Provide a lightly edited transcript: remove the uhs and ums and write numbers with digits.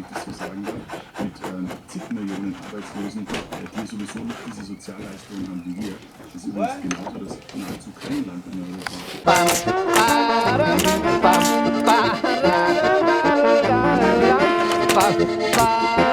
ich das so sagen darf, mit zig Millionen Arbeitslosen, die sowieso nicht diese Sozialleistungen haben wie wir. Das ist übrigens genauso das nahezu kein Land in Europa.